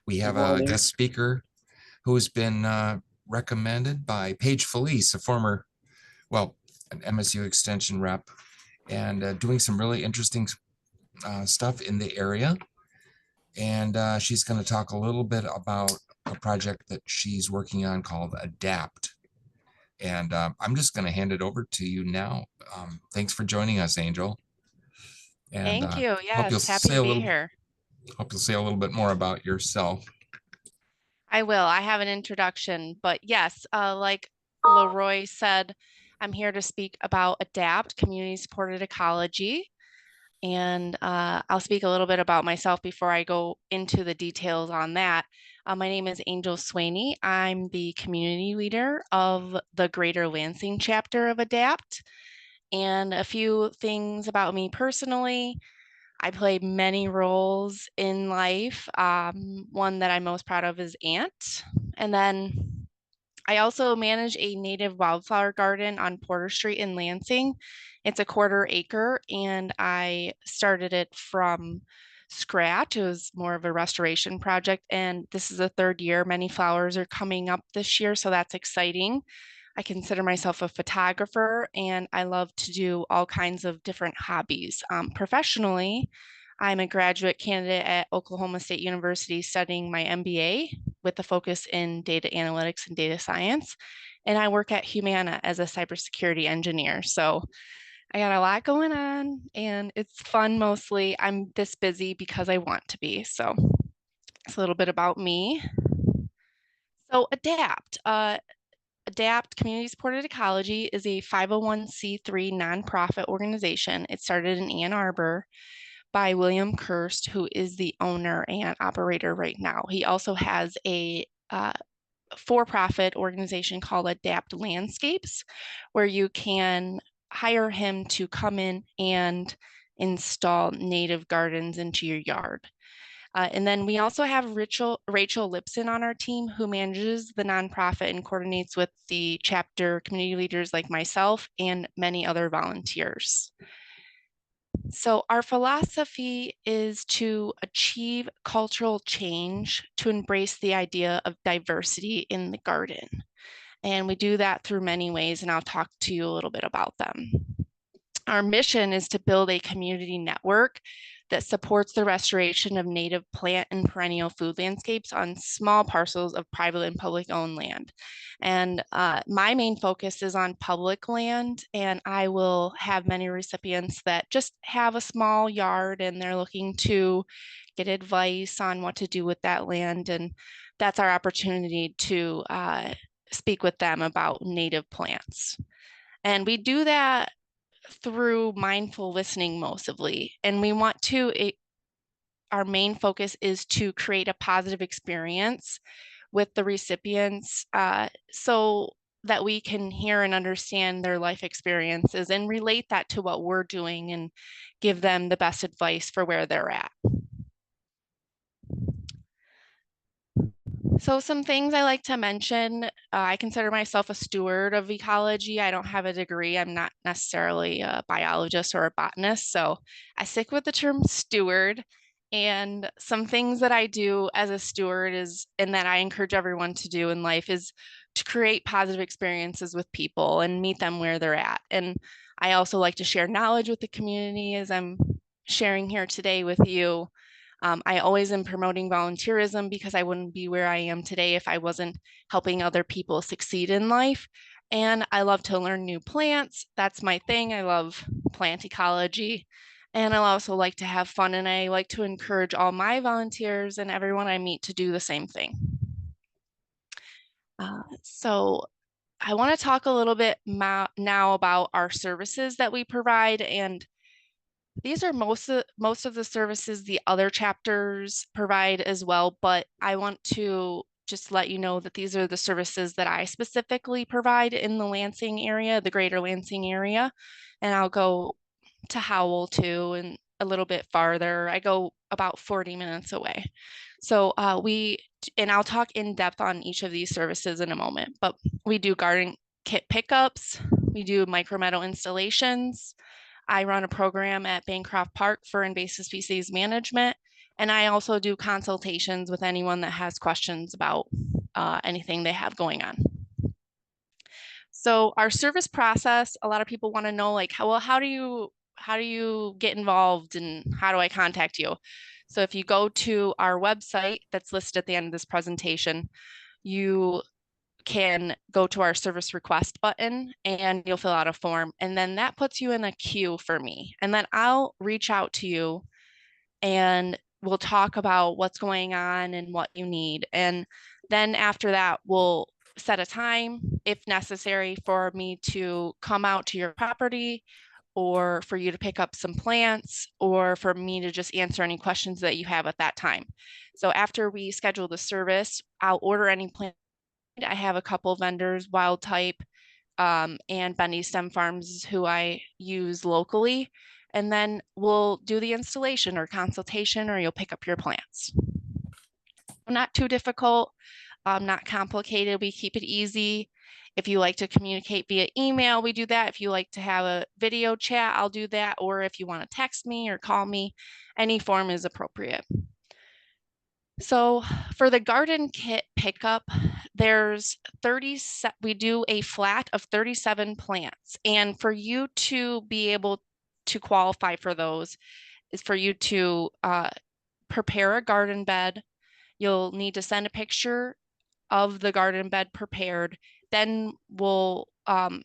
We Good have a morning. guest speaker who's been recommended by Paige Felice, a former, well, an MSU Extension rep, and doing some really interesting stuff in the area. And she's going to talk a little bit about a project that she's working on called Adapt. And I'm just going to hand it over to you now. Thanks for joining us, Angel. And Thank you. hope you'll Yes, happy say to a be little. here. Hope you'll say a little bit more about yourself. I will. I have an introduction, but yes, like Leroy said, I'm here to speak about ADAPT, Community Supported Ecology. And I'll speak a little bit about myself before I go into the details on that. My name is Angel Swaynie. I'm the community leader of the Greater Lansing chapter of ADAPT. And a few things about me personally. I play many roles in life. One that I'm most proud of is aunt. And then I also manage a native wildflower garden on Porter Street in Lansing. It's a 1/4 acre, and I started it from scratch. It was more of a restoration project, and this is the 3rd year. Many flowers are coming up this year, so that's exciting. I consider myself a photographer, and I love to do all kinds of different hobbies. Professionally, I'm a graduate candidate at Oklahoma State University studying my MBA with a focus in data analytics and data science. And I work at Humana as a cybersecurity engineer. So I got a lot going on and it's fun mostly. I'm this busy because I want to be. So it's a little bit about me. So ADAPT. ADAPT Community Supported Ecology is a 501c3 nonprofit organization. It started in Ann Arbor by William Kirst, who is the owner and operator right now. He also has a for-profit organization called Adapt Landscapes, where you can hire him to come in and install native gardens into your yard. And then we also have Rachel Lipson on our team, who manages the nonprofit and coordinates with the chapter community leaders like myself and many other volunteers. So our philosophy is to achieve cultural change to embrace the idea of diversity in the garden. And we do that through many ways, and I'll talk to you a little bit about them. Our mission is to build a community network that supports the restoration of native plant and perennial food landscapes on small parcels of private and public owned land. And my main focus is on public land, and I will have many recipients that just have a small yard and they're looking to get advice on what to do with that land. And that's our opportunity to speak with them about native plants. And we do that through mindful listening mostly. And we want to, our main focus is to create a positive experience with the recipients so that we can hear and understand their life experiences and relate that to what we're doing and give them the best advice for where they're at. So some things I like to mention, I consider myself a steward of ecology. I don't have a degree. I'm not necessarily a biologist or a botanist, so I stick with the term steward. And some things that I do as a steward is, and that I encourage everyone to do in life, is to create positive experiences with people and meet them where they're at. And I also like to share knowledge with the community as I'm sharing here today with you. I always am promoting volunteerism because I wouldn't be where I am today if I wasn't helping other people succeed in life. And I love to learn new plants. That's my thing. I love plant ecology. And I also like to have fun, and I like to encourage all my volunteers and everyone I meet to do the same thing. So I want to talk a little bit now about our services that we provide, and these are most of the services the other chapters provide as well, but I want to just let you know that these are the services that I specifically provide in the Lansing area, the greater Lansing area. And I'll go to Howell too, and a little bit farther. I go about 40 minutes away. So and I'll talk in depth on each of these services in a moment, but we do garden kit pickups, we do micro meadow installations. I run a program at Bancroft Park for invasive species management, And I also do consultations with anyone that has questions about anything they have going on. So our service process, a lot of people want to know like, how do you get involved and how do I contact you? So if you go to our website that's listed at the end of this presentation, you can go to our service request button and you'll fill out a form. And then that puts you in a queue for me. And then I'll reach out to you and we'll talk about what's going on and what you need. And then after that, we'll set a time, if necessary, for me to come out to your property or for you to pick up some plants or for me to just answer any questions that you have at that time. So after we schedule the service, I'll order any plant. I have a couple vendors, Wild Type, and Bendy Stem Farms, who I use locally. And then we'll do the installation or consultation, or you'll pick up your plants. Not too difficult, not complicated. We keep it easy. If you like to communicate via email, we do that. If you like to have a video chat, I'll do that. Or if you want to text me or call me, any form is appropriate. So for the garden kit pickup, there's 30, we do a flat of 37 plants. And for you to be able to qualify for those is for you to prepare a garden bed. You'll need to send a picture of the garden bed prepared. Then we'll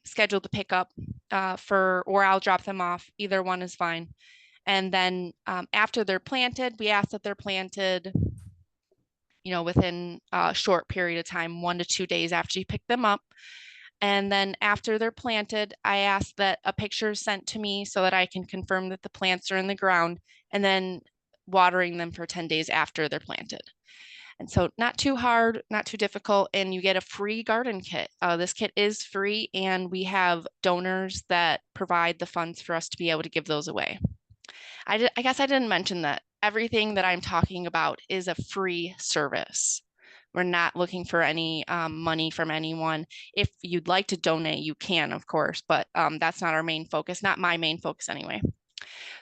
schedule the pickup or I'll drop them off. Either one is fine. And then after they're planted, we ask that they're planted within a short period of time, 1 to 2 days after you pick them up. And then after they're planted, I ask that a picture is sent to me so that I can confirm that the plants are in the ground, and then watering them for 10 days after they're planted. And so not too hard, not too difficult, and you get a free garden kit. This kit is free, and we have donors that provide the funds for us to be able to give those away. I guess I didn't mention that everything that I'm talking about is a free service. We're not looking for any money from anyone. If you'd like to donate, you can, of course, but that's not our main focus, not my main focus anyway.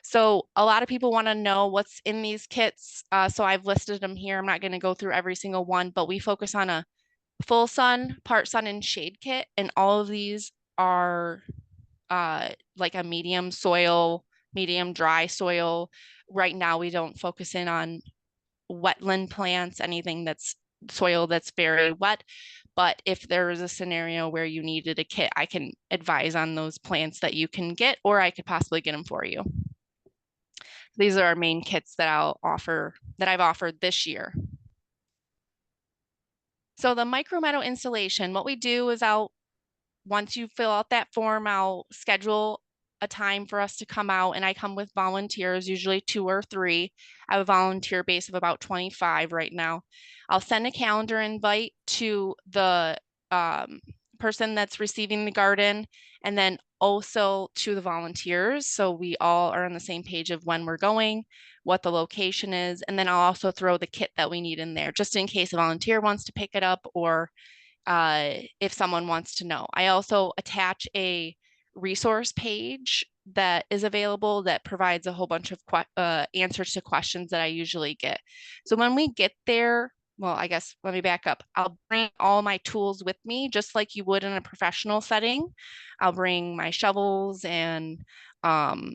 So a lot of people want to know what's in these kits. So I've listed them here. I'm not going to go through every single one, but we focus on a full sun, part sun, and shade kit. And all of these are like a medium soil, medium dry soil. Right now, we don't focus in on wetland plants, anything that's soil that's very wet. But if there is a scenario where you needed a kit, I can advise on those plants that you can get, or I could possibly get them for you. These are our main kits that I've offered this year. So the micro meadow installation, what we do is once you fill out that form, I'll schedule a time for us to come out, and I come with volunteers, usually 2 or 3. I have a volunteer base of about 25 right now. I'll send a calendar invite to the person that's receiving the garden, and then also to the volunteers. So we all are on the same page of when we're going, what the location is, and then I'll also throw the kit that we need in there, just in case a volunteer wants to pick it up or if someone wants to know. I also attach a resource page that is available that provides a whole bunch of answers to questions that I usually get. So when we get there, well, I guess let me back up. I'll bring all my tools with me, just like you would in a professional setting. I'll bring my shovels and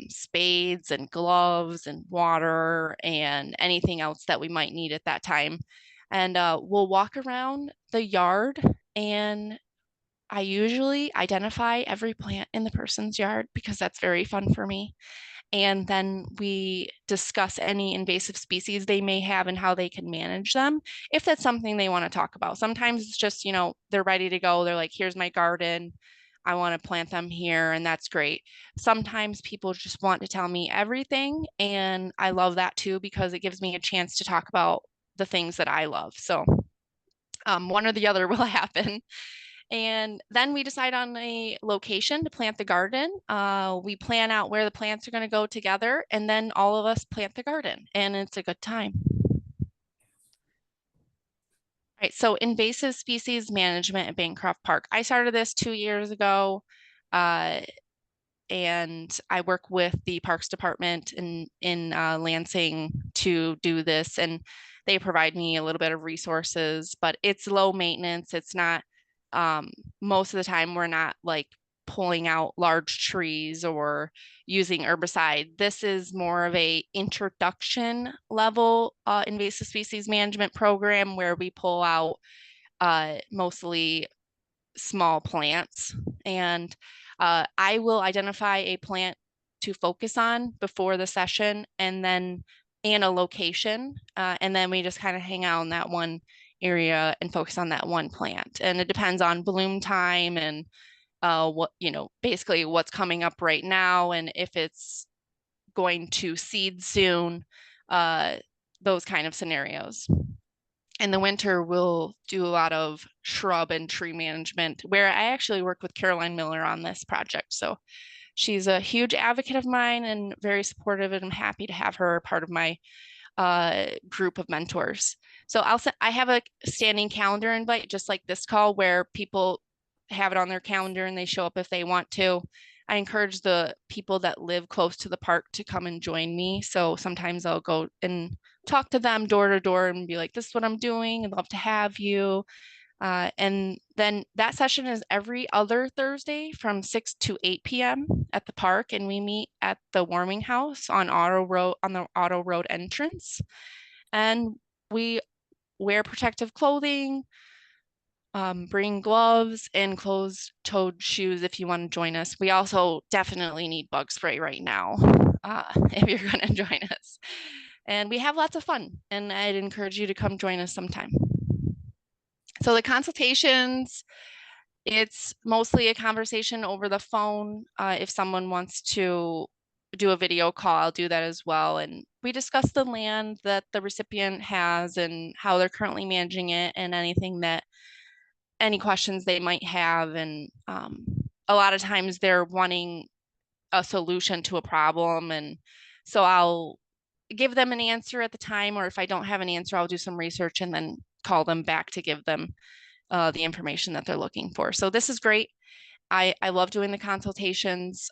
spades and gloves and water and anything else that we might need at that time. And we'll walk around the yard, and I usually identify every plant in the person's yard because that's very fun for me. And then we discuss any invasive species they may have and how they can manage them, if that's something they want to talk about. Sometimes it's just, they're ready to go. They're like, here's my garden. I want to plant them here, and that's great. Sometimes people just want to tell me everything, and I love that too because it gives me a chance to talk about the things that I love. So one or the other will happen. And then we decide on a location to plant the garden. We plan out where the plants are going to go together, and then all of us plant the garden, and it's a good time. All right, so invasive species management at Bancroft Park. I started this 2 years ago. and I work with the Parks Department in Lansing to do this, and they provide me a little bit of resources, but it's low maintenance. It's not um, most of the time we're not like pulling out large trees or using herbicide. This is more of a introduction level invasive species management program where we pull out mostly small plants. And I will identify a plant to focus on before the session and a location. And then we just kind of hang out in that one area and focus on that one plant. And it depends on bloom time and what, basically what's coming up right now and if it's going to seed soon, uh, those kind of scenarios. In the winter, we'll do a lot of shrub and tree management, where I actually work with Caroline Miller on this project. So she's a huge advocate of mine and very supportive, and I'm happy to have her part of my group of mentors. So I have a standing calendar invite, just like this call, where people have it on their calendar and they show up if they want to. I encourage the people that live close to the park to come and join me. So sometimes I'll go and talk to them door to door and be like, this is what I'm doing. I'd love to have you. And then that session is every other Thursday from 6 to 8 p.m. at the park. And we meet at the warming house on the Auto Road entrance. And we wear protective clothing, bring gloves and closed-toed shoes if you want to join us. We also definitely need bug spray right now if you're going to join us. And we have lots of fun, and I'd encourage you to come join us sometime. So the consultations, it's mostly a conversation over the phone. If someone wants to do a video call, I'll do that as well. And we discuss the land that the recipient has and how they're currently managing it and any questions they might have. And a lot of times they're wanting a solution to a problem. And so I'll give them an answer at the time, or if I don't have an answer, I'll do some research and then call them back to give them the information that they're looking for. So this is great. I love doing the consultations.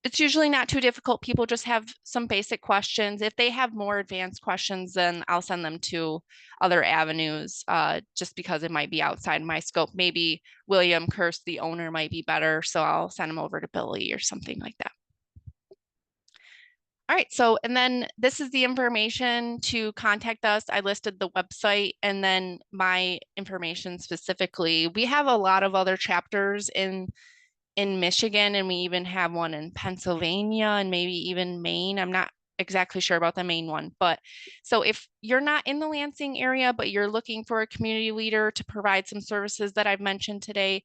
It's usually not too difficult. People just have some basic questions. If they have more advanced questions, then I'll send them to other avenues just because it might be outside my scope. Maybe William Kirst, the owner, might be better. So I'll send them over to Billy or something like that. All right, so, and then this is the information to contact us. I listed the website and then my information specifically. We have a lot of other chapters in Michigan, and we even have one in Pennsylvania and maybe even Maine. I'm not exactly sure about the Maine one, but so if you're not in the Lansing area, but you're looking for a community leader to provide some services that I've mentioned today,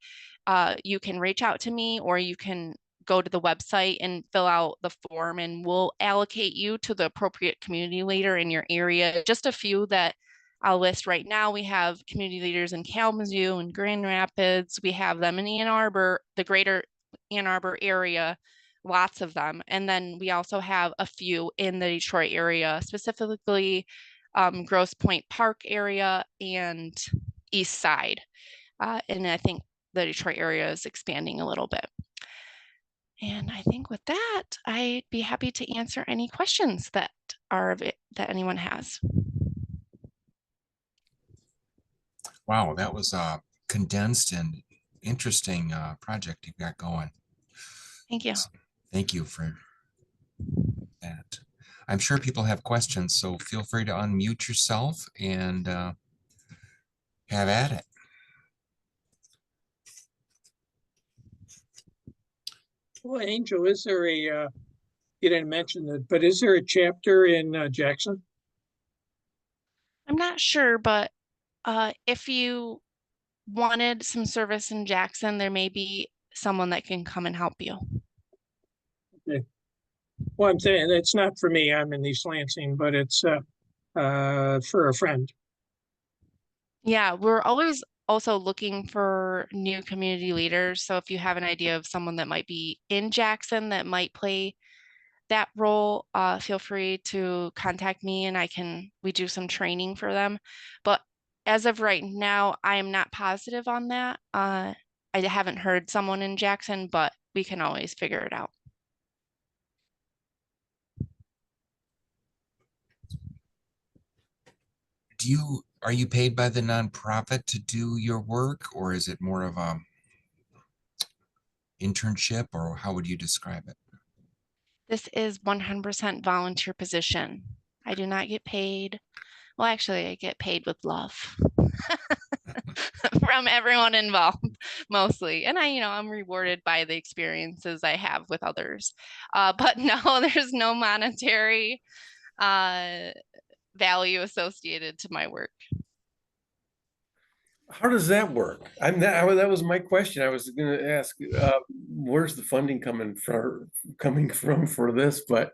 you can reach out to me, or you can go to the website and fill out the form, and we'll allocate you to the appropriate community leader in your area. Just a few that I'll list right now. We have community leaders in Kalamazoo and Grand Rapids. We have them in Ann Arbor, the greater Ann Arbor area, lots of them. And then we also have a few in the Detroit area, specifically Grosse Pointe Park area and East Side. And I think the Detroit area is expanding a little bit. And I think with that, I'd be happy to answer any questions that anyone has. Wow, that was a condensed and interesting project you've got going. Thank you. So, thank you for that. I'm sure people have questions, so feel free to unmute yourself and have at it. Well, Angel, is there you didn't mention it, but is there a chapter in Jackson? I'm not sure, but if you wanted some service in Jackson, there may be someone that can come and help you. Okay. Well, I'm saying it's not for me. I'm in East Lansing, but it's for a friend. Yeah, we're always also looking for new community leaders. So if you have an idea of someone that might be in Jackson that might play that role, feel free to contact me and we do some training for them. But as of right now, I am not positive on that. I haven't heard someone in Jackson, but we can always figure it out. Are you paid by the nonprofit to do your work, or is it more of a internship, or how would you describe it? This is 100% volunteer position. I do not get paid. Well, actually, I get paid with love from everyone involved, mostly. And I'm rewarded by the experiences I have with others. But no, there's no monetary value associated to my work. How does that work? That was my question. I was going to ask, where's the funding coming from for this? But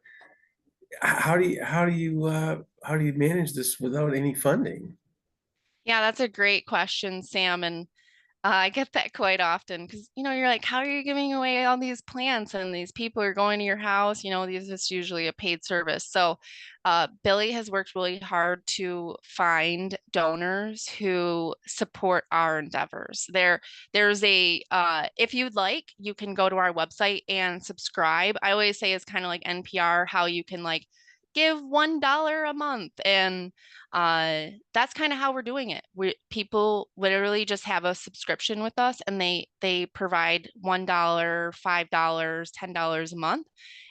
how do you manage this without any funding? Yeah, that's a great question, Sam. And I get that quite often because, you're like, how are you giving away all these plants and these people are going to your house? This is usually a paid service. So Billy has worked really hard to find donors who support our endeavors. There's if you'd like, you can go to our website and subscribe. I always say it's kind of like NPR, how you can like give $1 a month, and that's kind of how we're doing it. People literally just have a subscription with us, and they provide $1, $5, $10 a month,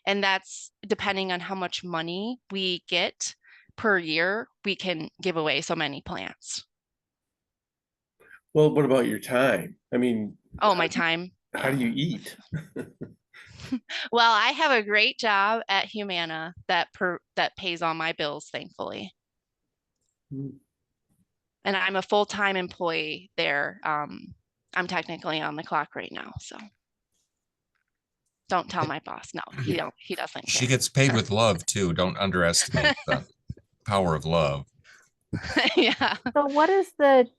and that's depending on how much money we get per year. We can give away so many plants. Well, what about your time? I mean, Oh, my time. how do you eat? Well, I have a great job at Humana that pays all my bills, thankfully. And I'm a full-time employee there. I'm technically on the clock right now, so don't tell my boss. No, he doesn't She care. gets paid with love too. Don't underestimate the power of love. Yeah. So what is the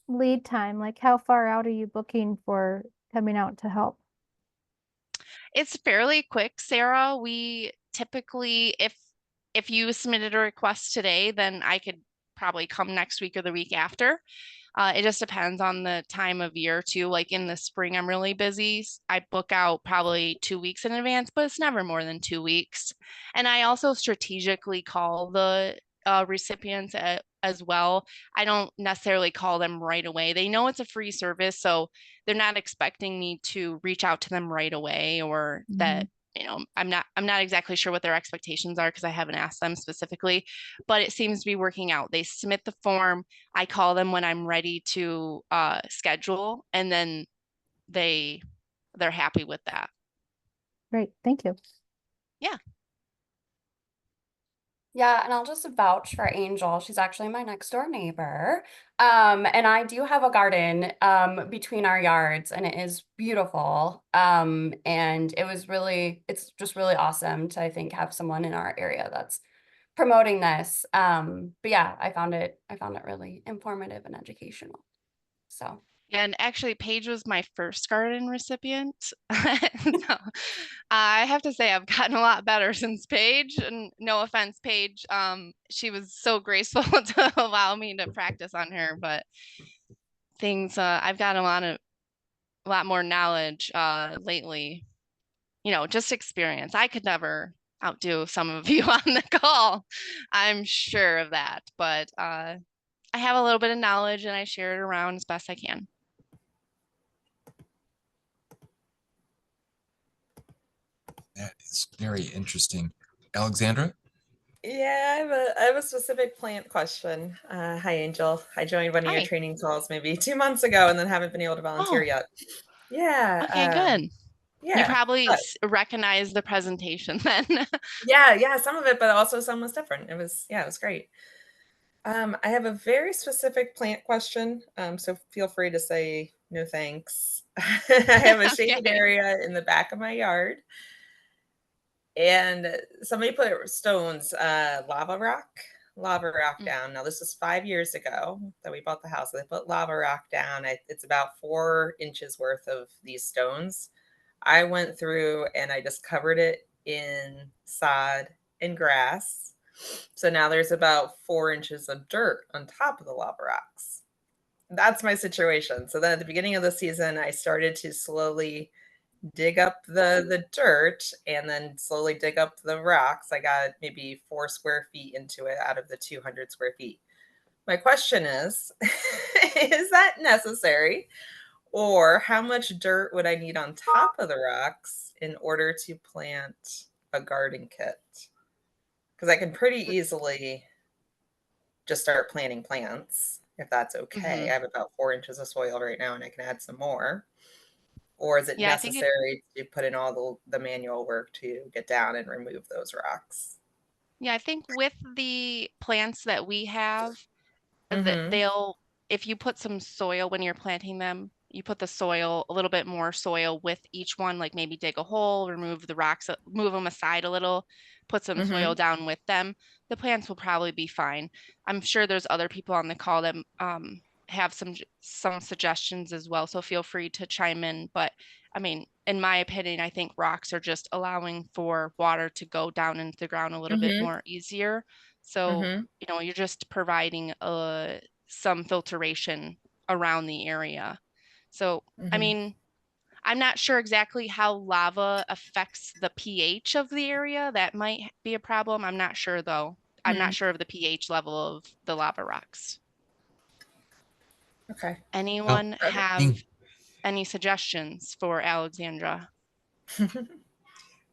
lead time? Like how far out are you booking for coming out to help? It's fairly quick, Sarah. We typically, if you submitted a request today, then I could probably come next week or the week after. It just depends on the time of year too. Like in the spring, I'm really busy. I book out probably 2 weeks in advance, but it's never more than 2 weeks. And I also strategically call the recipients as well. I don't necessarily call them right away. They know it's a free service, so they're not expecting me to reach out to them right away, or that I'm not exactly sure what their expectations are because I haven't asked them specifically, but it seems to be working out. They submit the form, I call them when I'm ready to schedule, and then they're happy with that. Great, thank you. Yeah. Yeah, and I'll just vouch for Angel. She's actually my next door neighbor. And I do have a garden between our yards, and it is beautiful. And it's just really awesome to, I think, have someone in our area that's promoting this. But yeah, I found it really informative and educational. So And actually, Paige was my first garden recipient. So, I have to say I've gotten a lot better since Paige, and no offense, Paige. She was so graceful to allow me to practice on her, but I've got a lot more knowledge lately. Just experience. I could never outdo some of you on the call. I'm sure of that, but I have a little bit of knowledge and I share it around as best I can. That is very interesting. Alexandra? Yeah, I have a specific plant question. Hi, Angel. I joined one of your Hi. training calls maybe 2 months ago and then haven't been able to volunteer Oh. yet. Yeah. Okay, good. Yeah. You probably but- recognize the presentation then. yeah, some of it, but also some was different. It was great. I have a very specific plant question, so feel free to say no thanks. I have a shaded Okay. area in the back of my yard. And somebody put stones, lava rock down. Now, this was 5 years ago that we bought the house. They put lava rock down. It's about 4 inches worth of these stones. I went through and I just covered it in sod and grass. So now there's about 4 inches of dirt on top of the lava rocks. that's my situation. So then at the beginning of the season, I started to slowly dig up the dirt and then slowly dig up the rocks. I got maybe 4 square feet into it out of the 200 square feet. My question is that necessary? Or how much dirt would I need on top of the rocks in order to plant a garden kit? Because I can pretty easily just start planting plants if that's okay. I have about 4 inches of soil right now and I can add some more. Or is it Yeah, I think necessary to put in all the manual work to get down and remove those rocks? yeah, I think with the plants that we have, that Mm-hmm. they'll, if you put some soil when you're planting them, you put the soil, a little bit more soil with each one, like maybe dig a hole, remove the rocks, move them aside a little, put some soil down with them. The plants will probably be fine. I'm sure there's other people on the call that have some suggestions as well, so feel free to chime in. But I mean, in my opinion, I think rocks are just allowing for water to go down into the ground a little bit more easier. So, you know, you're just providing some filtration around the area. So, I mean, I'm not sure exactly how lava affects the pH of the area. That might be a problem. I'm not sure though. I'm not sure of the pH level of the lava rocks. Okay. Anyone I have mean, any suggestions for Alexandra?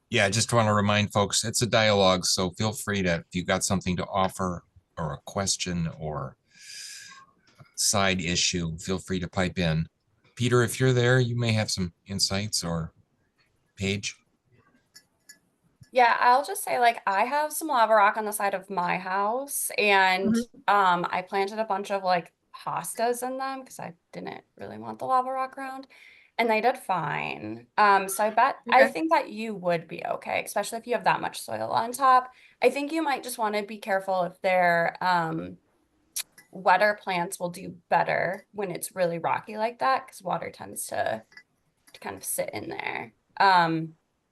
yeah, I just want to remind folks, it's a dialogue, so feel free to, if you got something to offer or a question or side issue, feel free to pipe in. Peter, if you're there, you may have some insights, or Paige. Yeah, I'll just say like I have some lava rock on the side of my house and I planted a bunch of like hostas in them because I didn't really want the lava rock around and they did fine. So I think that you would be okay, especially if you have that much soil on top. I think you might just want to be careful if they're wetter plants will do better when it's really rocky like that because water tends to kind of sit in there.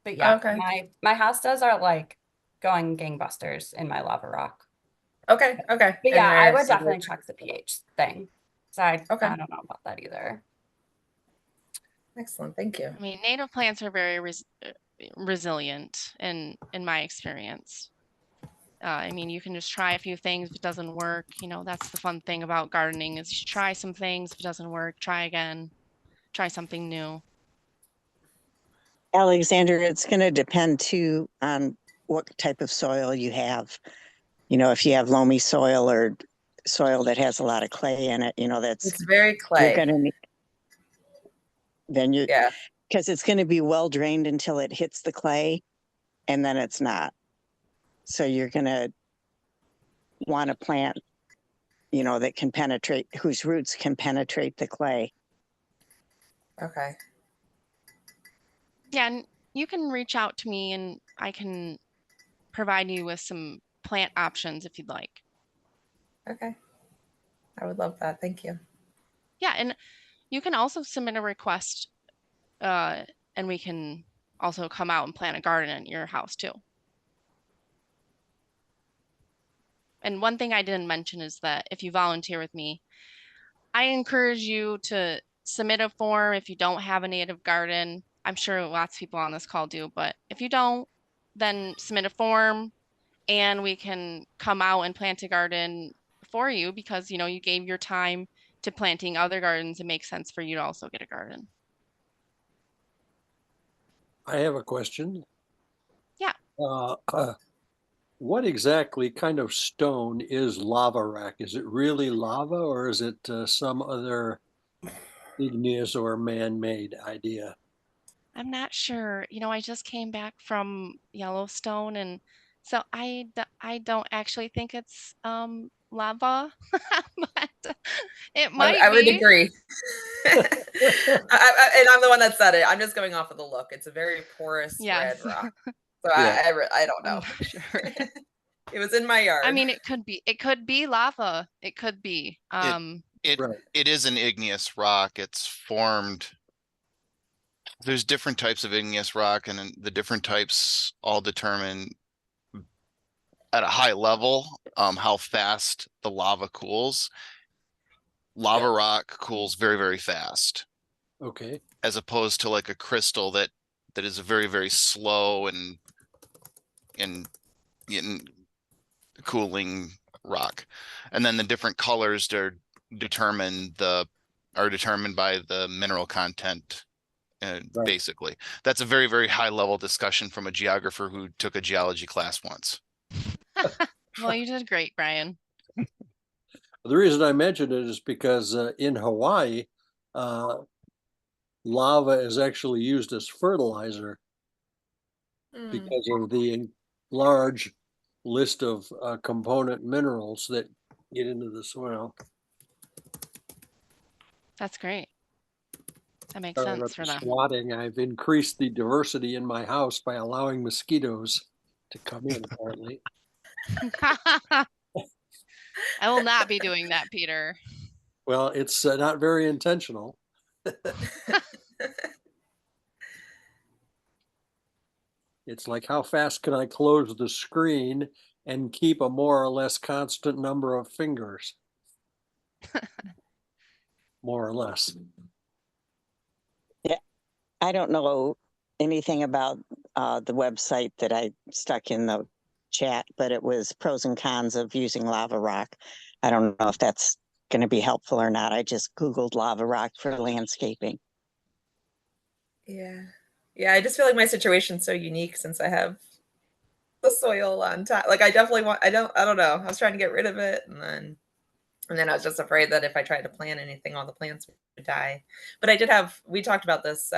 But yeah, Okay. my house does are like going gangbusters in my lava rock. Okay. Okay. But And yeah, I they're would so definitely check the pH thing. So Okay. I don't know about that either. Excellent. Thank you. I mean, native plants are very resilient in my experience. I mean, you can just try a few things. If it doesn't work, you know, that's the fun thing about gardening is you try some things. If it doesn't work, try again, try something new. Alexander, it's going to depend too on what type of soil you have. You know, if you have loamy soil or soil that has a lot of clay in it, you know, It's very you're clay. going to need, then you, Yeah. because it's going to be well drained until it hits the clay and then it's not. So you're going to want to plant, you know, that can penetrate, whose roots can penetrate the clay. Okay. Yeah, and you can reach out to me and I can provide you with some plant options if you'd like. Okay. I would love that. Thank you. Yeah, and you can also submit a request and we can also come out and plant a garden in your house too. And one thing I didn't mention is that if you volunteer with me, I encourage you to submit a form if you don't have a native garden. I'm sure lots of people on this call do, but if you don't, then submit a form and we can come out and plant a garden for you because, you know, you gave your time to planting other gardens. It makes sense for you to also get a garden. I have a question. Yeah. What exactly kind of stone is lava rock? Is it really lava or is it some other igneous or man-made idea? I'm not sure. You know, I just came back from Yellowstone and so I don't actually think it's lava, but it might I would be. agree. And I'm the one that said it. I'm just going off of the look. It's a very porous red Yes. rock. So Yeah. I don't I'm know. not sure. It was in my yard. I mean, it could be lava. It could be. It Right. it is an igneous rock. It's formed. There's different types of igneous rock, and the different types all determine at a high level how fast the lava cools. lava rock cools very, very fast, Okay. as opposed to like a crystal that is a very, very slow and in cooling rock. And then the different colors are determined by the mineral content. Right. Basically, that's a very, very high level discussion from a geographer who took a geology class once. Well, you did great, Brian. The reason I mentioned it is because in Hawaii, lava is actually used as fertilizer because of the large list of component minerals that get into the soil. That's great. That makes Sorry about sense for the them. swatting. I've increased the diversity in my house by allowing mosquitoes to come in, apparently. I will not be doing that, Peter. Well, it's not very intentional. It's like, how fast can I close the screen and keep a more or less constant number of fingers? More or less. I don't know anything about the website that I stuck in the chat, but it was pros and cons of using lava rock. I don't know if that's going to be helpful or not. I just Googled lava rock for landscaping. Yeah. Yeah, I just feel like my situation's so unique since I have the soil on top. Like I definitely want I don't know. I was trying to get rid of it and then I was just afraid that if I tried to plant anything, all the plants would die. But we talked about this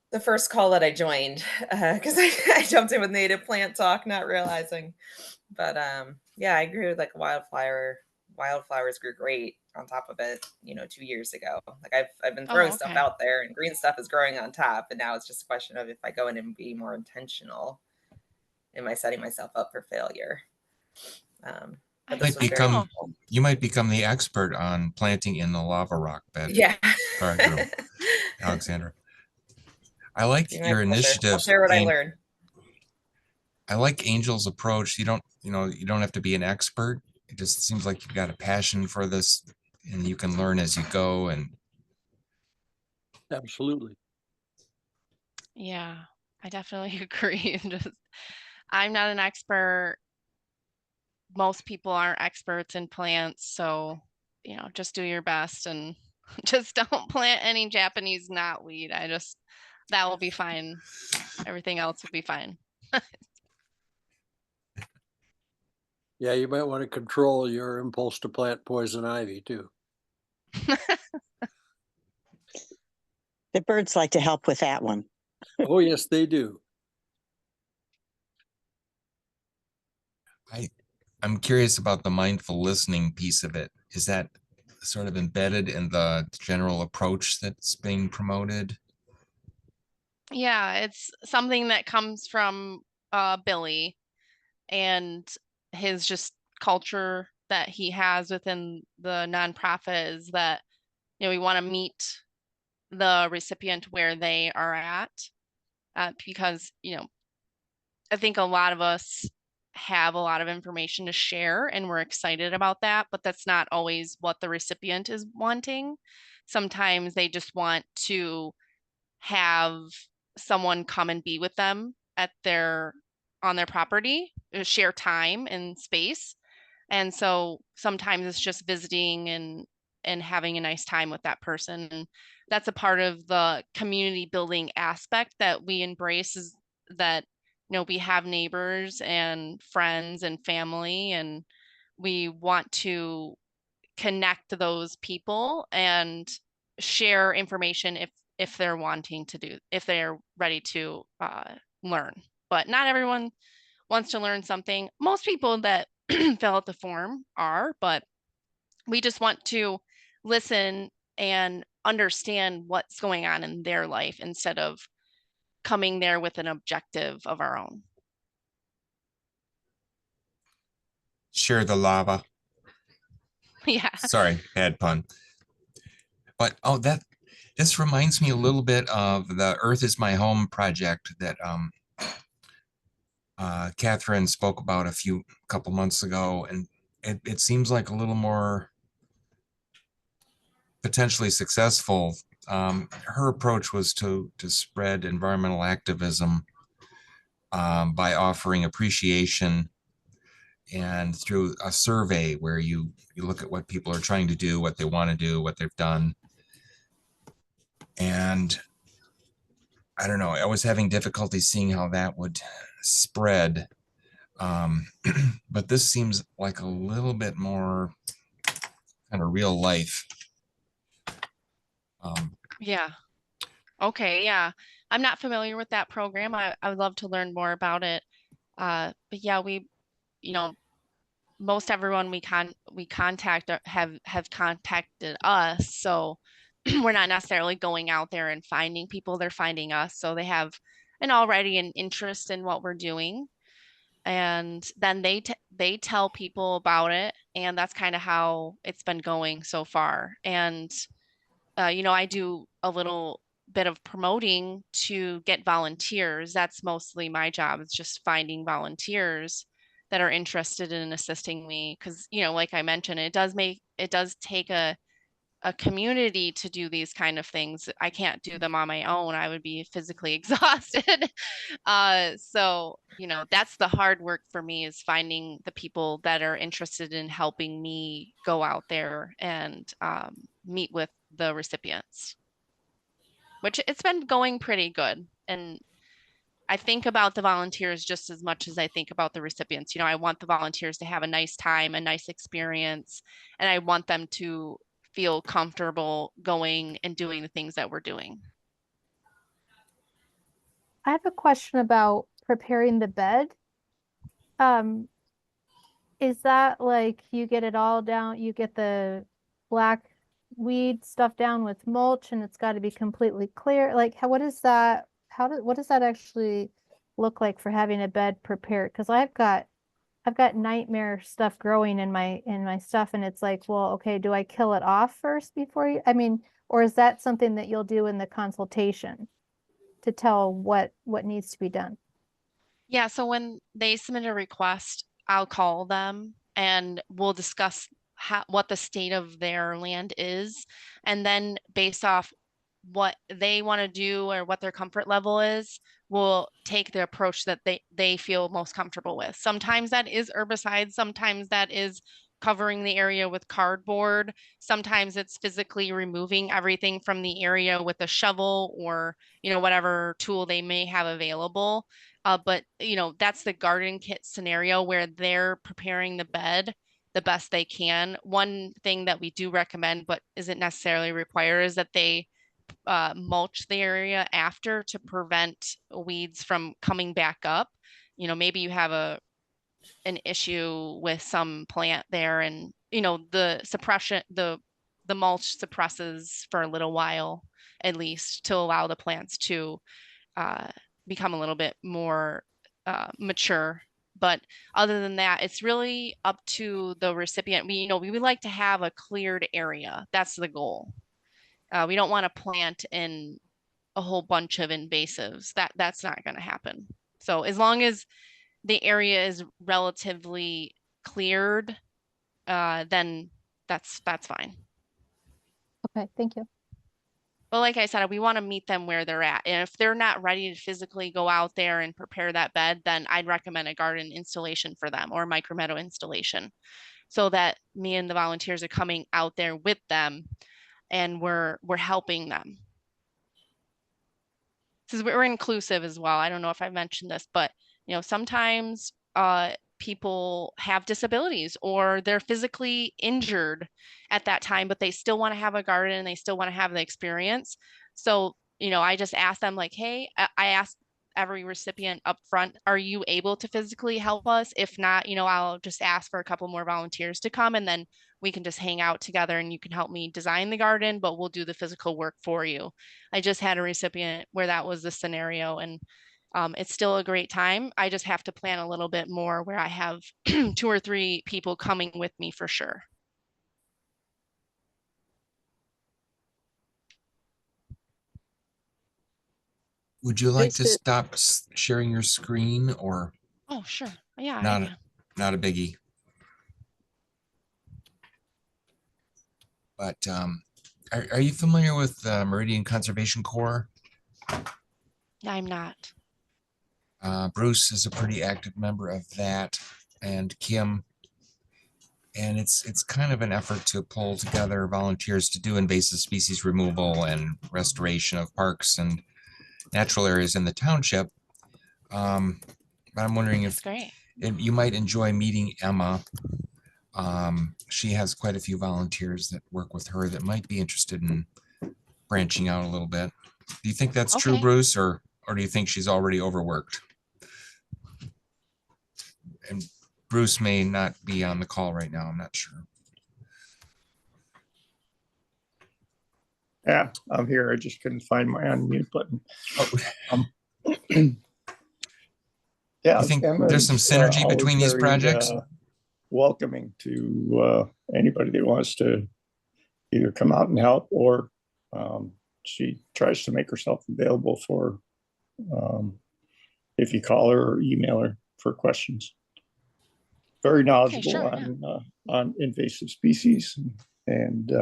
the first call that I joined because I jumped in with native plant talk, not realizing. But yeah, I grew like wildflower. Wildflowers grew great on top of it, 2 years ago. Like I've been throwing stuff okay. out there and green stuff is growing on top. And now it's just a question of if I go in and be more intentional, am I setting myself up for failure? But this was very helpful. You might become the expert on planting in the lava rock bed. Yeah. Alexandra. I like Be my your pleasure. initiative. I'll share what I learned. I like Angel's approach. You don't have to be an expert. It just seems like you've got a passion for this and you can learn as you go. And Absolutely. Yeah, I definitely agree. I'm not an expert. Most people aren't experts in plants, so just do your best and just don't plant any Japanese knotweed. That will be fine. Everything else will be fine. Yeah, you might want to control your impulse to plant poison ivy too. The birds like to help with that one. Oh, yes, they do. I'm curious about the mindful listening piece of it. Is that sort of embedded in the general approach that's being promoted? Yeah, it's something that comes from Billy and his just culture that he has within the nonprofit is that we want to meet the recipient where they are at because I think a lot of us have a lot of information to share and we're excited about that, but that's not always what the recipient is wanting. Sometimes they just want to have someone come and be with them on their property, share time and space. And so sometimes it's just visiting and having a nice time with that person. And that's a part of the community building aspect that we embrace, is that we have neighbors and friends and family, and we want to connect those people and share information if they're wanting to if they're ready to learn. But not everyone wants to learn something. Most people that fill out the form are, but we just want to listen and understand what's going on in their life instead of coming there with an objective of our own. Share the lava. Yeah. Sorry, bad pun. But this reminds me a little bit of the Earth is My Home project that Catherine spoke about a couple months ago, and it seems like a little more potentially successful, her approach was to spread environmental activism by offering appreciation and through a survey where you look at what people are trying to do, what they want to do, what they've done. And I don't know, I was having difficulty seeing how that would spread. But this seems like a little bit more kind of real life. Yeah. Okay. Yeah. I'm not familiar with that program. I would love to learn more about it. But yeah, you know, most everyone we contact have contacted us. So we're not necessarily going out there and finding people, they're finding us. So they have an interest in what we're doing. And then they tell people about it. And that's kind of how it's been going so far. And I do a little bit of promoting to get volunteers. That's mostly my job. It's just finding volunteers that are interested in assisting me. Because, like I mentioned, it does take a community to do these kind of things. I can't do them on my own. I would be physically exhausted. So, that's the hard work for me, is finding the people that are interested in helping me go out there and meet with the recipients, which it's been going pretty good. And I think about the volunteers just as much as I think about the recipients. I want the volunteers to have a nice time, a nice experience, and I want them to feel comfortable going and doing the things that we're doing. I have a question about preparing the bed. Is that like you get it all down, you get the black weed stuff down with mulch and it's got to be completely clear? Like what does that actually look like for having a bed prepared? Because I've got nightmare stuff growing in my stuff, and it's like, well, okay, do I kill it off first before or is that something that you'll do in the consultation to tell what needs to be done? Yeah, so when they submit a request, I'll call them and we'll discuss what the state of their land is. And then based off what they want to do or what their comfort level is, we'll take the approach that they feel most comfortable with. Sometimes that is herbicide, sometimes that is covering the area with cardboard, sometimes it's physically removing everything from the area with a shovel or whatever tool they may have available. But that's the garden kit scenario where they're preparing the bed the best they can. One thing that we do recommend, but isn't necessarily required, is that they mulch the area after to prevent weeds from coming back up. Maybe you have an issue with some plant there, and the suppression, the mulch suppresses for a little while at least to allow the plants to become a little bit more mature. But other than that, it's really up to the recipient. We would like to have a cleared area. That's the goal. We don't want to plant in a whole bunch of invasives. That's not going to happen. So as long as the area is relatively cleared, then that's fine. Okay, thank you. But like I said, we want to meet them where they're at. And if they're not ready to physically go out there and prepare that bed, then I'd recommend a garden installation for them or micro meadow installation, so that me and the volunteers are coming out there with them and we're helping them. Because we're inclusive as well. I don't know if I mentioned this, but sometimes people have disabilities or they're physically injured at that time, but they still want to have a garden and they still want to have the experience. So, I just ask them like, hey, I ask every recipient up front, are you able to physically help us? If not, I'll just ask for a couple more volunteers to come, and then we can just hang out together and you can help me design the garden, but we'll do the physical work for you. I just had a recipient where that was the scenario, and it's still a great time. I just have to plan a little bit more where I have 2 or 3 people coming with me for sure. Would you like to Thanks stop sharing your screen, or Oh, sure. Yeah. not a biggie? But Are you familiar with Meridian Conservation Corps? I'm not. Bruce is a pretty active member of that, and Kim. And it's kind of an effort to pull together volunteers to do invasive species removal and restoration of parks and natural areas in the township. But I'm wondering That's if great. you might enjoy meeting Emma. She has quite a few volunteers that work with her that might be interested in branching out a little bit. Do you think that's true, Okay. Bruce, or do you think she's already overworked? And Bruce may not be on the call right now. I'm not sure. Yeah, I'm here. I just couldn't find my unmute button. Oh, Yeah, you think Emma there's some is, synergy always between these very, projects? welcoming to anybody that wants to either come out and help, or she tries to make herself available for if you call her or email her for questions. Very knowledgeable sure, yeah. on invasive species, and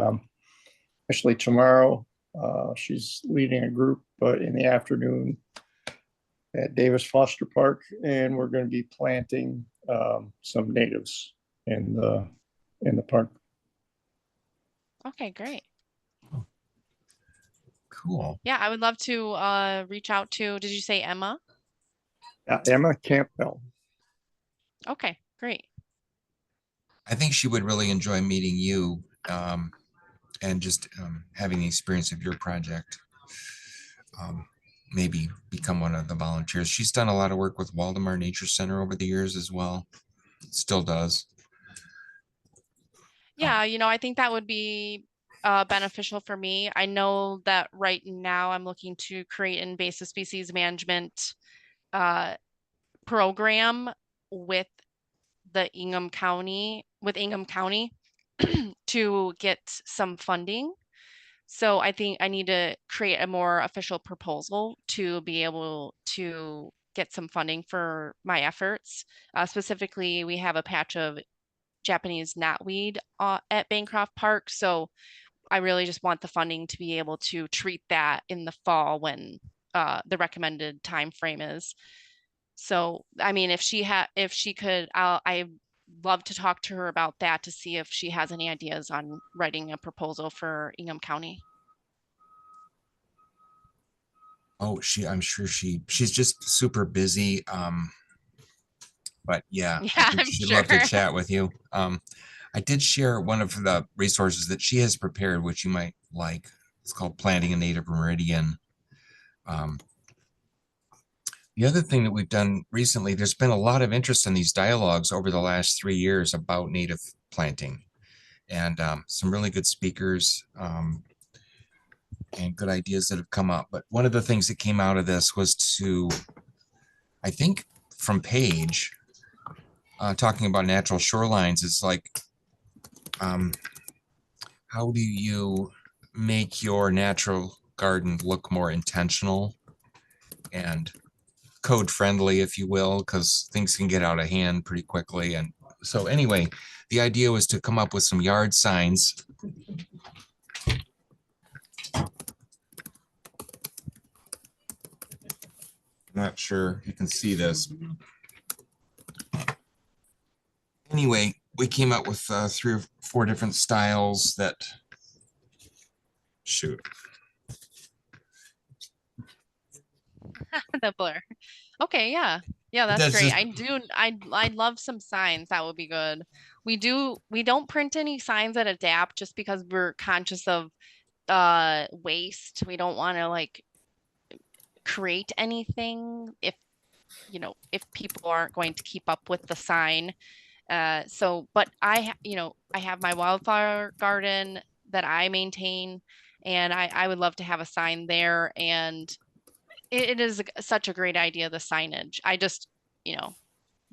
actually tomorrow she's leading a group in the afternoon at Davis Foster Park, and we're going to be planting some natives in the park. Okay, great. Cool. Yeah, I would love to reach out to, did you say Emma? Emma Campbell. Okay, great. I think she would really enjoy meeting you and just having the experience of your project. Maybe become one of the volunteers. She's done a lot of work with Waldemar Nature Center over the years as well. Still does. Yeah, I think that would be beneficial for me. I know that right now I'm looking to create an invasive species management program with Ingham County to get some funding. So I think I need to create a more official proposal to be able to get some funding for my efforts. Specifically, we have a patch of Japanese knotweed at Bancroft Park. So I really just want the funding to be able to treat that in the fall when the recommended time frame is. So, I mean, if she could, I'd love to talk to her about that to see if she has any ideas on writing a proposal for Ingham County. Oh, I'm sure she's just super busy. But yeah, I Yeah, think I'm she'd love to sure. chat with you. I did share one of the resources that she has prepared, which you might like. It's called Planting a Native Meridian. The other thing that we've done recently, there's been a lot of interest in these dialogues over the last 3 years about native planting, and some really good speakers and good ideas that have come up. But one of the things that came out of this was I think from Paige, talking about natural shorelines, is like, how do you make your natural garden look more intentional and code friendly, if you will, because things can get out of hand pretty quickly. And so anyway, the idea was to come up with some yard signs. I'm not sure you can see this. Anyway, we came up with 3 or 4 different styles that, shoot. The blur. Okay, yeah. Yeah, that's That's great. just- I love some signs. That would be good. We don't print any signs at Adapt just because we're conscious of waste. We don't want to like create anything if people aren't going to keep up with the sign. But I have my wildflower garden that I maintain, and I would love to have a sign there. And it is such a great idea, the signage. I just,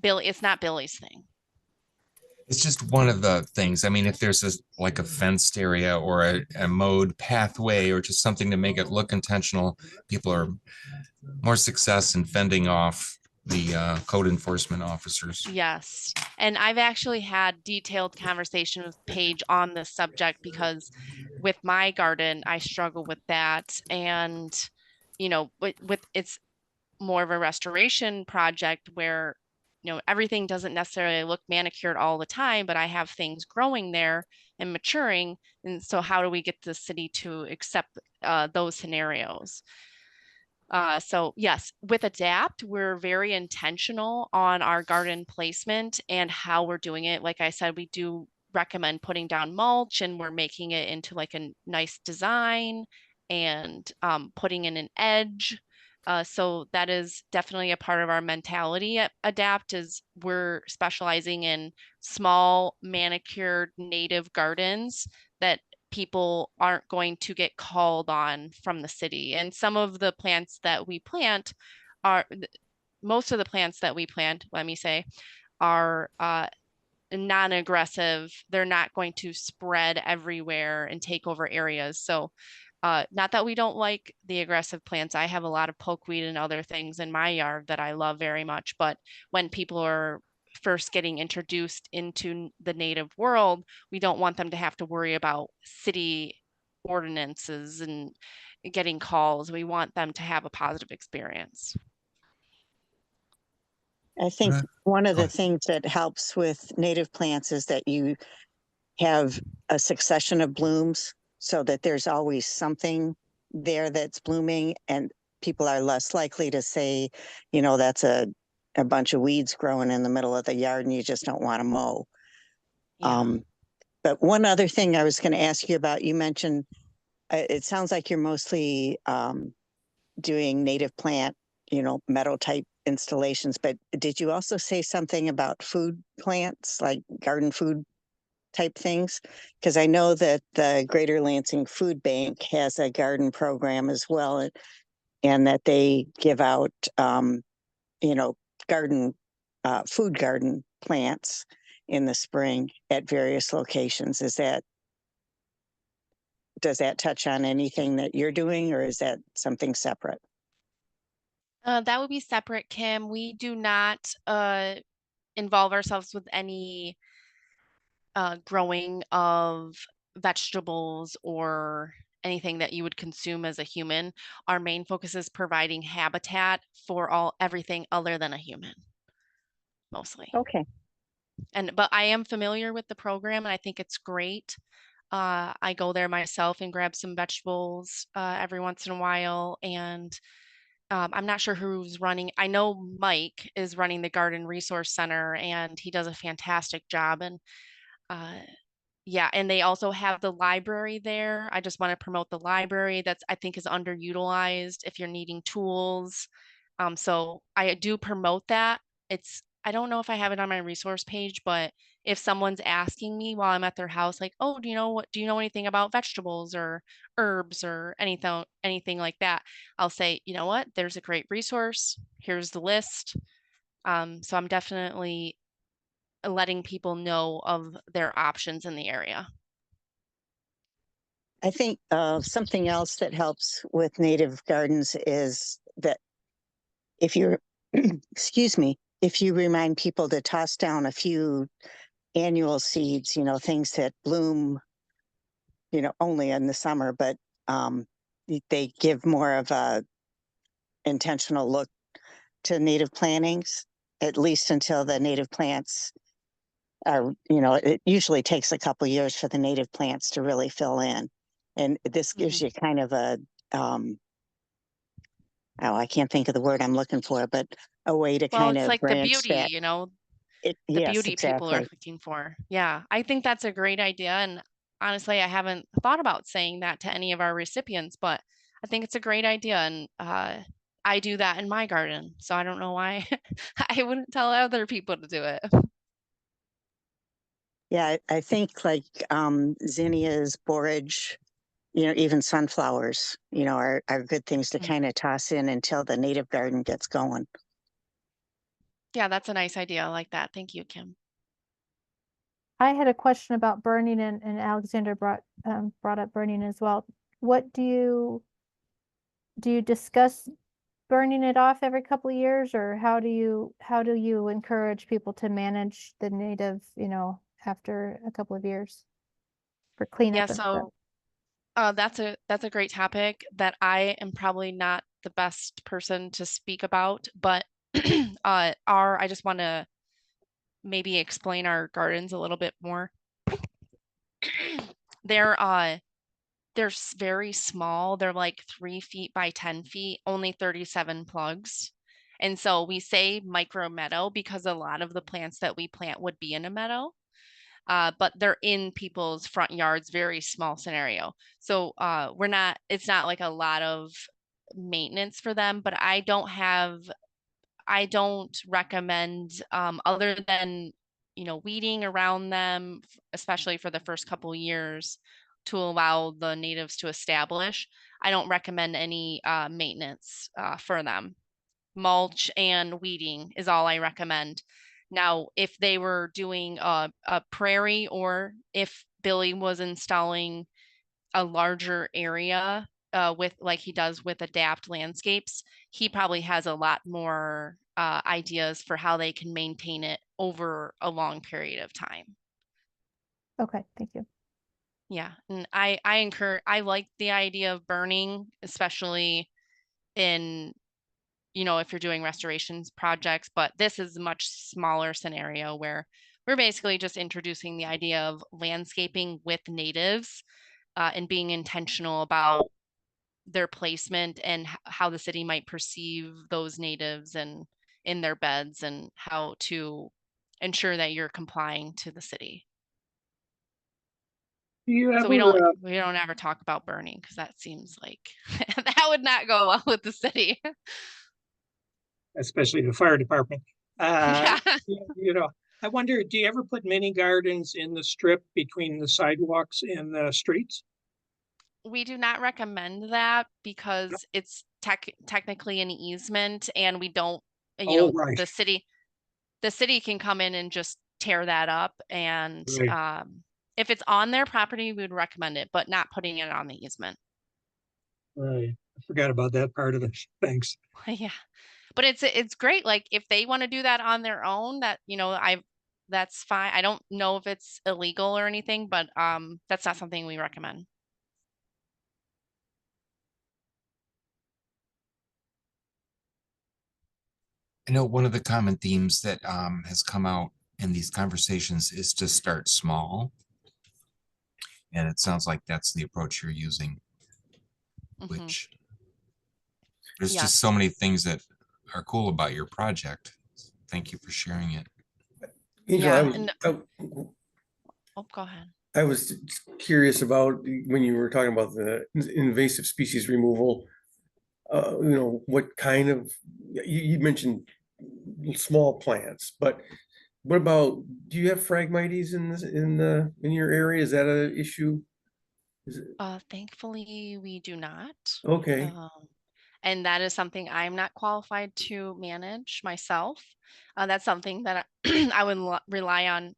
Billy, it's not Billy's thing. It's just one of the things. I mean, if there's like a fenced area or a mowed pathway or just something to make it look intentional, people are more success in fending off the code enforcement officers. Yes. And I've actually had detailed conversation with Paige on this subject because with my garden, I struggle with that. And, you know, with it's more of a restoration project where, you know, everything doesn't necessarily look manicured all the time, but I have things growing there and maturing. And so how do we get the city to accept those scenarios? So yes, with Adapt, we're very intentional on our garden placement and how we're doing it. Like I said, we do recommend putting down mulch and we're making it into like a nice design and putting in an edge. So that is definitely a part of our mentality at Adapt is we're specializing in small manicured native gardens that people aren't going to get called on from the city. And some of the plants that we plant are, most of the plants that we plant, let me say, are non-aggressive. They're not going to spread everywhere and take over areas. So not that we don't like the aggressive plants. I have a lot of pokeweed and other things in my yard that I love very much. But when people are first getting introduced into the native world, we don't want them to have to worry about city ordinances and getting calls. We want them to have a positive experience. I think Right. one of Go the ahead. things that helps with native plants is that you have a succession of blooms so that there's always something there that's blooming, and people are less likely to say, you know, that's a bunch of weeds growing in the middle of the yard and you just don't want to mow. Yeah. But one other thing I was going to ask you about, you mentioned, it sounds like you're mostly doing native plant, you know, meadow type installations, but did you also say something about food plants, like garden food type things? Because I know that the Greater Lansing Food Bank has a garden program as well, and that they give out, you know, garden, food garden plants in the spring at various locations. Does that touch on anything that you're doing, or is that something separate? That would be separate, Kim. We do not involve ourselves with any growing of vegetables or anything that you would consume as a human. Our main focus is providing habitat for everything other than a human, mostly. Okay. But I am familiar with the program and I think it's great. I go there myself and grab some vegetables every once in a while. And I'm not sure who's running. I know Mike is running the Garden Resource Center and he does a fantastic job. And yeah, and they also have the library there. I just want to promote the library that's I think is underutilized if you're needing tools. So I do promote that. I don't know if I have it on my resource page, but if someone's asking me while I'm at their house, like, oh, do you know anything about vegetables or herbs or anything like that? I'll say, you know what, there's a great resource. Here's the list. So I'm definitely letting people know of their options in the area. I think something else that helps with native gardens is that if you're, excuse me, if you remind people to toss down a few annual seeds, you know, things that bloom, you know, only in the summer, but they give more of a intentional look to native plantings, at least until the native plants are, you know, it usually takes a couple years for the native plants to really fill in. And this gives you kind of a, oh, I can't think of the word I'm looking for, but a way to Well, kind it's of like the branch beauty, that. you know, the Yes, beauty people are exactly. looking for. Yeah, I think that's a great idea. And honestly, I haven't thought about saying that to any of our recipients, but I think it's a great idea. And I do that in my garden. So I don't know why I wouldn't tell other people to do it. Yeah, I think like zinnias, borage, you know, even sunflowers, you know, are good things to kind of toss in until the native garden gets going. Yeah, that's a nice idea. I like that. Thank you, Kim. I had a question about burning and Alexander brought up burning as well. What do you discuss burning it off every couple of years, or how do you encourage people to manage the native, after a couple of years for cleanup Yeah, and stuff? so that's a great topic that I am probably not the best person to speak about, but I just want to maybe explain our gardens a little bit more. They're very small. They're like 3 feet by 10 feet, only 37 plugs. And so we say micro meadow because a lot of the plants that we plant would be in a meadow. But they're in people's front yards, very small scenario. So it's not like a lot of maintenance for them, but I don't recommend, other than, weeding around them, especially for the first couple years to allow the natives to establish. I don't recommend any maintenance for them. Mulch and weeding is all I recommend. Now, if they were doing a prairie, or if Billy was installing a larger area with, like he does with Adapt Landscapes, he probably has a lot more ideas for how they can maintain it over a long period of time. Okay, thank you. Yeah, and I like the idea of burning, especially in, if you're doing restorations projects, but this is a much smaller scenario where we're basically just introducing the idea of landscaping with natives and being intentional about their placement and how the city might perceive those natives and in their beds, and how to ensure that you're complying to the city. Do you So we ever, don't ever talk about burning, because that seems like that would not go well with the city. especially the fire department, Yeah. I wonder, do you ever put mini gardens in the strip between the sidewalks and the streets? We do not recommend that because it's technically an easement, and we don't, Oh, right, the city can come in and just tear that up. And right. if it's on their property, we would recommend it, but not putting it on the easement. Right. I forgot about that part of it. Thanks. Yeah. But it's great. Like if they want to do that on their own, that's fine. I don't know if it's illegal or anything, but that's not something we recommend. I know one of the common themes that has come out in these conversations is to start small. And it sounds like that's the approach you're using, which there's just so Yes. many things that are cool about your project. Thank you for sharing it. Angel, Yeah, I was, and I, go ahead. I was curious about when you were talking about the invasive species removal. What kind of, you mentioned small plants, but what about, do you have Phragmites in your area? Is that an issue? Is it, Thankfully, we do not. okay, And that is something I'm not qualified to manage myself. That's something that I would rely on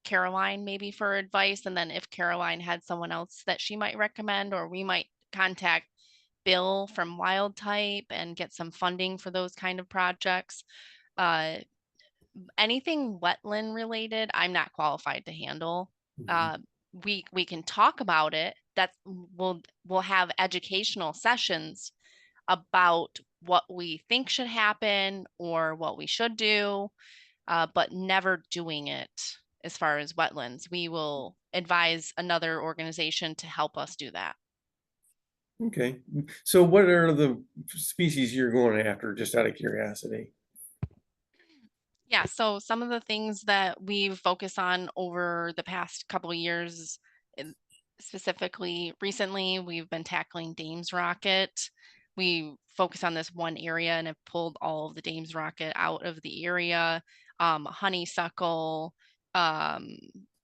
Caroline maybe for advice. And then if Caroline had someone else that she might recommend, or we might contact Bill from Wild Type and get some funding for those kind of projects. Anything wetland related, I'm not qualified to handle. We can talk about it. We'll have educational sessions about what we think should happen or what we should do, but never doing it. As far as wetlands, we will advise another organization to help us do that. okay. So what are the species you're going after, just out of curiosity? Yeah, so some of the things that we've focused on over the past couple of years, specifically recently, we've been tackling Dame's rocket. We focus on this one area and have pulled all of the Dame's rocket out of the area. Honeysuckle,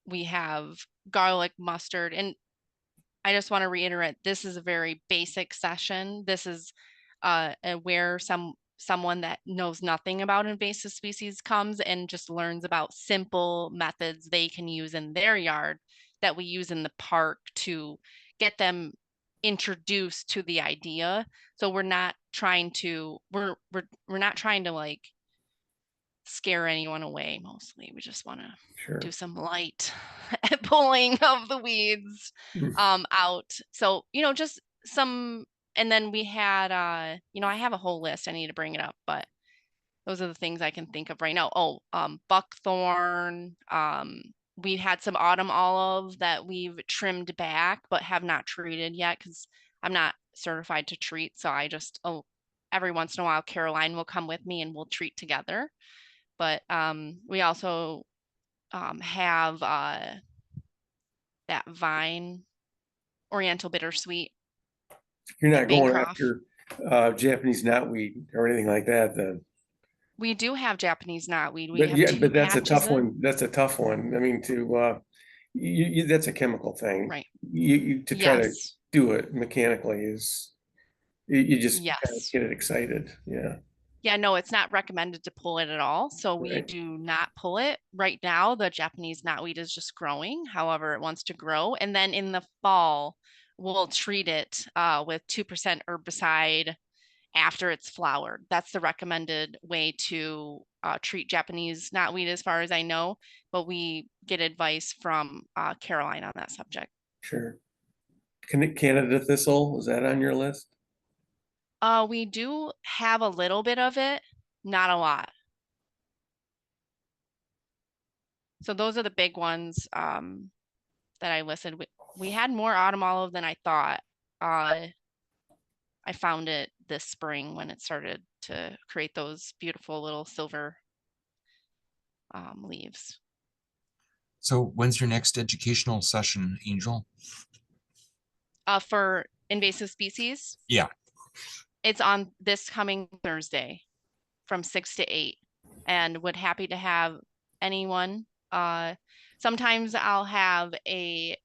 we have garlic, mustard, and I just want to reiterate, this is a very basic session. This is where someone that knows nothing about invasive species comes and just learns about simple methods they can use in their yard that we use in the park to get them introduced to the idea. So we're not trying to, we're not trying to like scare anyone away. Mostly we just want to Sure. do some light pulling of the weeds out. So, just some, and then we had, I have a whole list. I need to bring it up, but those are the things I can think of right now. Oh, buckthorn. We've had some autumn olive that we've trimmed back, but have not treated yet because I'm not certified to treat. So I just, every once in a while, Caroline will come with me and we'll treat together. But we also have that vine, Oriental bittersweet. You're not at going Bancroft. after Japanese knotweed or anything like that then. We do have Japanese knotweed. We But have yeah, 2 but that's a patches tough in. one. That's a tough one. I mean, that's a chemical thing. Right. You to try to Yes. do it mechanically is, you just kind of Yes. get it excited. Yeah. Yeah, no, it's not recommended to pull it at all. So we Right. do not pull it. Right now, the Japanese knotweed is just growing, however it wants to grow. And then in the fall, we'll treat it with 2% herbicide after it's flowered. That's the recommended way to treat Japanese knotweed as far as I know, but we get advice from Caroline on that subject. Sure. Canada thistle, is that on your list? We do have a little bit of it, not a lot. So those are the big ones that I listed. We had more autumn olive than I thought. I found it this spring when it started to create those beautiful little silver leaves. So when's your next educational session, Angel? For invasive species, Yeah. it's on this coming Thursday from 6 to 8, and would happy to have anyone. Sometimes I'll have a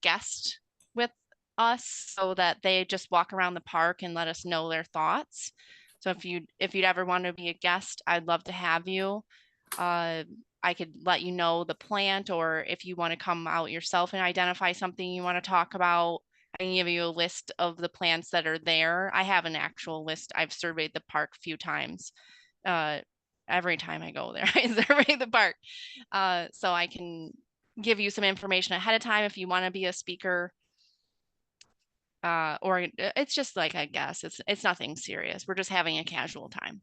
guest with us so that they just walk around the park and let us know their thoughts. So if you'd ever want to be a guest, I'd love to have you. I could let you know the plant, or if you want to come out yourself and identify something you want to talk about, I can give you a list of the plants that are there. I have an actual list. I've surveyed the park a few times. Every time I go there, I survey the park. So I can give you some information ahead of time if you want to be a speaker. Or it's just like, I guess it's nothing serious. We're just having a casual time.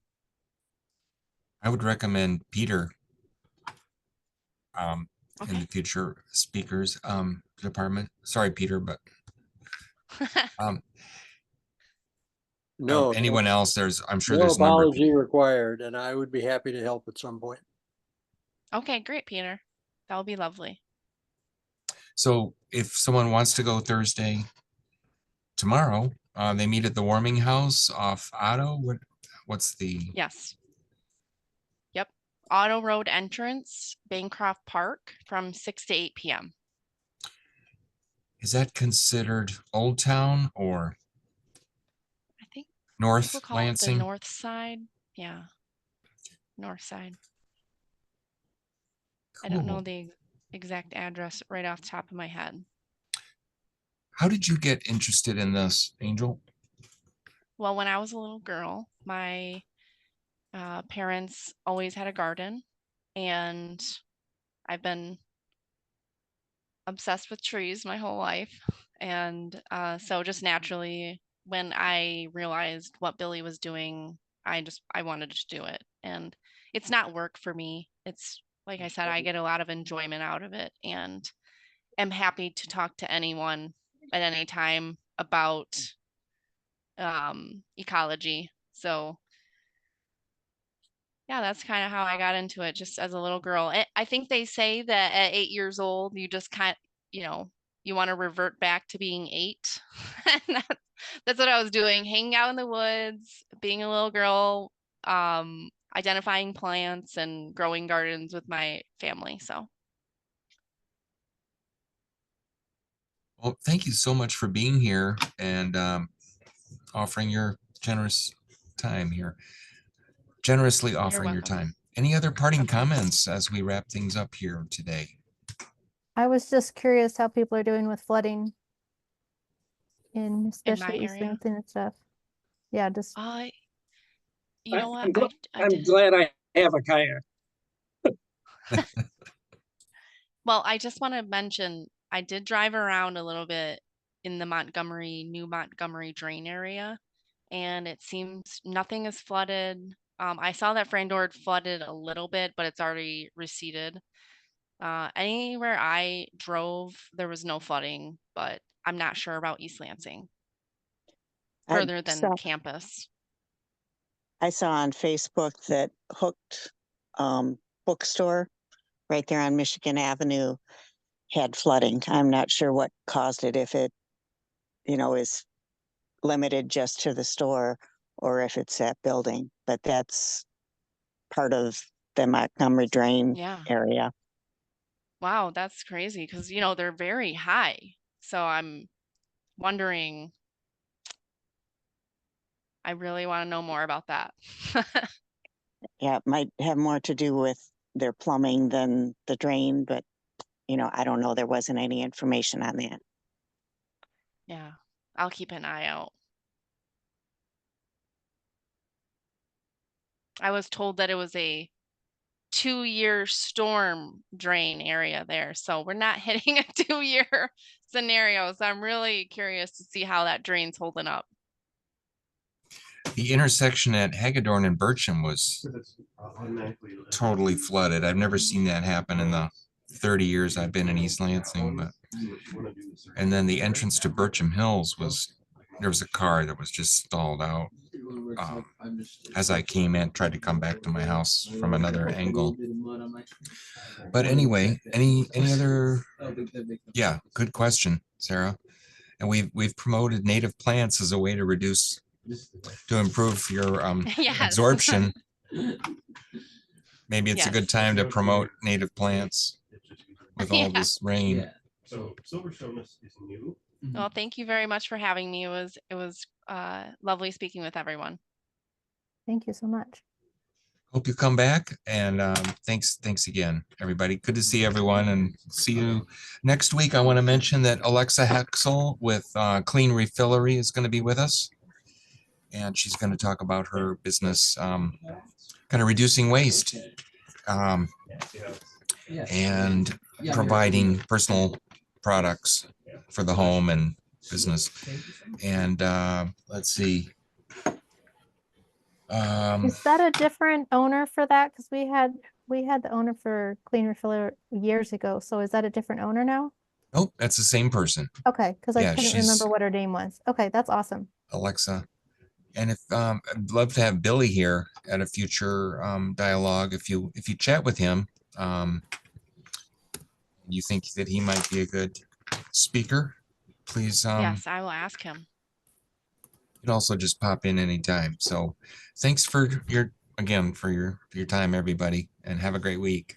I would recommend Peter in Okay. the future speakers department. Sorry, Peter, but No, anyone else, I'm sure no there's a number of people. apology required, and I would be happy to help at some point. Okay, great, Peter. That would be lovely. So if someone wants to go Thursday, tomorrow, they meet at the Warming House off Otto. What's the? Yes. Yep. Auto Road entrance, Bancroft Park, from 6 to 8 p.m. Is that considered Old Town or I think North people call Lansing? it the north side. Yeah. North side. I don't know Cool. the exact address right off the top of my head. How did you get interested in this, Angel? Well, when I was a little girl, my parents always had a garden, and I've been obsessed with trees my whole life. And so just naturally, when I realized what Billy was doing, I wanted to do it. And it's not work for me. It's like I said, I get a lot of enjoyment out of it, and am happy to talk to anyone at any time about ecology. So yeah, that's kind of how I got into it, just as a little girl. I think they say that at 8 years old, you just you want to revert back to being 8. And that's what I was doing, hanging out in the woods, being a little girl, identifying plants and growing gardens with my family. So Well, thank you so much for being here and offering your generous time here. Generously offering your welcome. time. Any other parting Of course. comments as we wrap things up here today? I was just curious how people are doing with flooding in In my especially East area? Lansing and stuff. Yeah, just You know what? I'm, gl- I I'm did. glad I have a kayak. Well, I just want to mention, I did drive around a little bit in the New Montgomery drain area, and it seems nothing is flooded. I saw that Frandord flooded a little bit, but it's already receded. Anywhere I drove, there was no flooding, but I'm not sure about East Lansing, further than campus. I saw on Facebook that Hooked bookstore right there on Michigan Avenue had flooding. I'm not sure what caused it, if it, is limited just to the store or if it's that building, but that's part of the Montgomery drain Yeah. area. Wow, that's crazy because, they're very high. So I'm wondering, I really want to know more about that. Yeah, it might have more to do with their plumbing than the drain, but I don't know. There wasn't any information on that. Yeah, I'll keep an eye out. I was told that it was a 2-year storm drain area there. So we're not hitting a 2-year scenario. So I'm really curious to see how that drain's holding up. The intersection at Hagedorn and Bircham was totally flooded. I've never seen that happen in the 30 years I've been in East Lansing, and then the entrance to Bircham Hills there was a car that was just stalled out. As I came in, tried to come back to my house from another angle. But anyway, any other? Yeah, good question, Sarah. And we've promoted native plants as a way to improve your Yes. absorption. Maybe it's a Yes. good time to promote native plants with all this rain. So Silverstone is new. Well, thank you very much for having me. It was lovely speaking with everyone. Thank you so much. Hope you come back, and thanks again, everybody. Good to see everyone, and see you next week. I want to mention that Alexa Hexel with Clean Refillery is going to be with us, and she's going to talk about her business, kind of reducing waste, and providing personal products for the home and business. And let's see. Is that a different owner for that? Because we had the owner for Clean Refiller years ago. So is that a different owner now? Oh, that's the same person, Okay, because I Yeah, couldn't she's- remember what her name was. Okay, that's awesome. Alexa. And if I'd love to have Billy here at a future dialogue. If you chat with him, you think that he might be a good speaker, please. Yes, I will ask him. You can also just pop in anytime. So thanks for your time, everybody, and have a great week.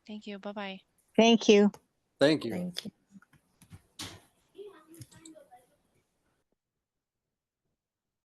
Thank you. Bye-bye. Thank you. Thank you. Thank you.